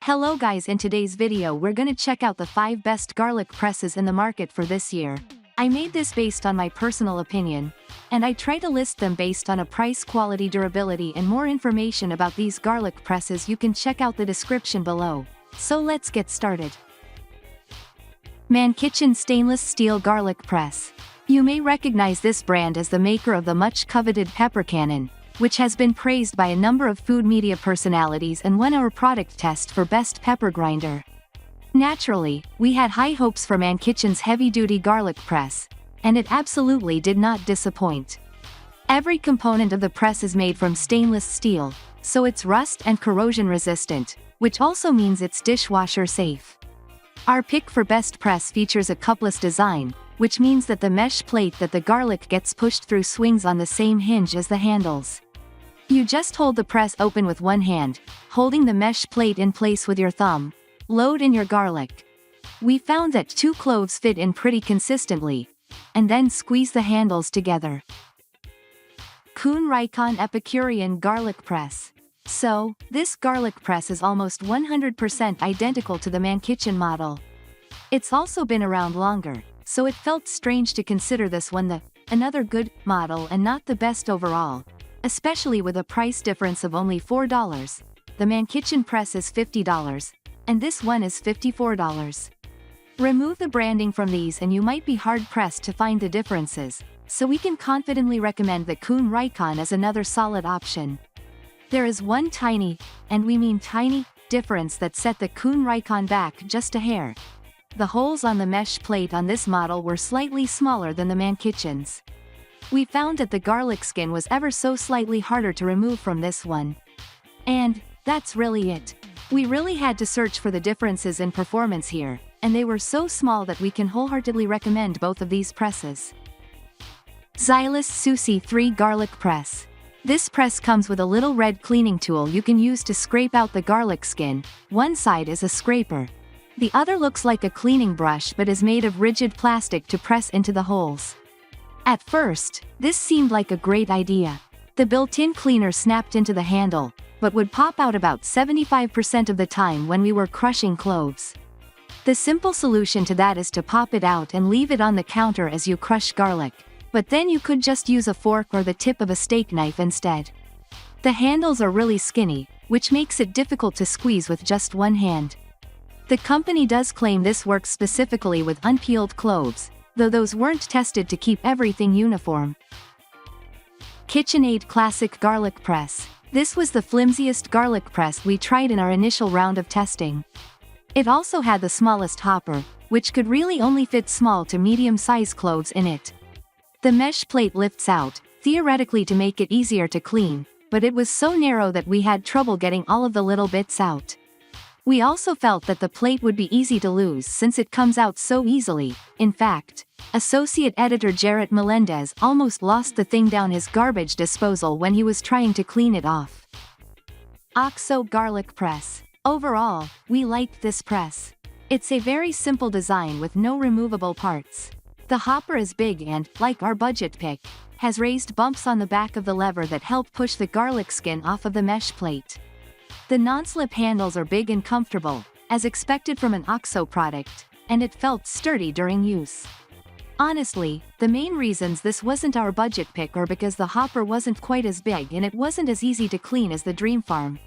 Hello guys, in today's video we're gonna check out the 5 best garlic presses in the market for this year. I made this based on my personal opinion, and I try to list them based on a price, quality, durability, and more information about these garlic presses you can check out the description below. So let's get started. MANNKITCHEN Stainless Steel Garlic Press. You may recognize this brand as the maker of the much coveted pepper cannon, which has been praised by a number of food media personalities and won our product test for best pepper grinder. Naturally, we had high hopes for MANNKITCHEN's heavy-duty garlic press, and it absolutely did not disappoint. Every component of the press is made from stainless steel, so it's rust and corrosion resistant, which also means it's dishwasher safe. Our pick for best press features a cupless design, which means that the mesh plate that the garlic gets pushed through swings on the same hinge as the handles. You just hold the press open with one hand, holding the mesh plate in place with your thumb. Load in your garlic. We found that 2 cloves fit in pretty consistently, and then squeeze the handles together. Kuhn Rikon Epicurean Garlic Press. So, this garlic press is almost 100% identical to the MANNKITCHEN model. It's also been around longer, so it felt strange to consider this one another good model and not the best overall. Especially with a price difference of only $4. The MANNKITCHEN press is $50, and this one is $54. Remove the branding from these and you might be hard-pressed to find the differences, so we can confidently recommend the Kuhn Rikon as another solid option. There is one tiny, and we mean tiny, difference that set the Kuhn Rikon back just a hair. The holes on the mesh plate on this model were slightly smaller than the MANNKITCHEN's. We found that the garlic skin was ever so slightly harder to remove from this one. And that's really it. We really had to search for the differences in performance here, and they were so small that we can wholeheartedly recommend both of these presses. Zyliss Susi 3 Garlic Press. This press comes with a little red cleaning tool you can use to scrape out the garlic skin. One side is a scraper. The other looks like a cleaning brush but is made of rigid plastic to press into the holes. At first, this seemed like a great idea. The built-in cleaner snapped into the handle, but would pop out about 75% of the time when we were crushing cloves. The simple solution to that is to pop it out and leave it on the counter as you crush garlic, but then you could just use a fork or the tip of a steak knife instead. The handles are really skinny, which makes it difficult to squeeze with just one hand. The company does claim this works specifically with unpeeled cloves, though those weren't tested to keep everything uniform. KitchenAid Classic Garlic Press. This was the flimsiest garlic press we tried in our initial round of testing. It also had the smallest hopper, which could really only fit small to medium-size cloves in it. The mesh plate lifts out, theoretically to make it easier to clean, but it was so narrow that we had trouble getting all of the little bits out. We also felt that the plate would be easy to lose since it comes out so easily. In fact, Associate Editor Jarrett Melendez almost lost the thing down his garbage disposal when he was trying to clean it off. OXO Garlic Press. Overall, we liked this press. It's a very simple design with no removable parts. The hopper is big and, like our budget pick, has raised bumps on the back of the lever that help push the garlic skin off of the mesh plate. The non-slip handles are big and comfortable, as expected from an OXO product, and it felt sturdy during use. Honestly, the main reasons this wasn't our budget pick are because the hopper wasn't quite as big and it wasn't as easy to clean as the Dream Farm.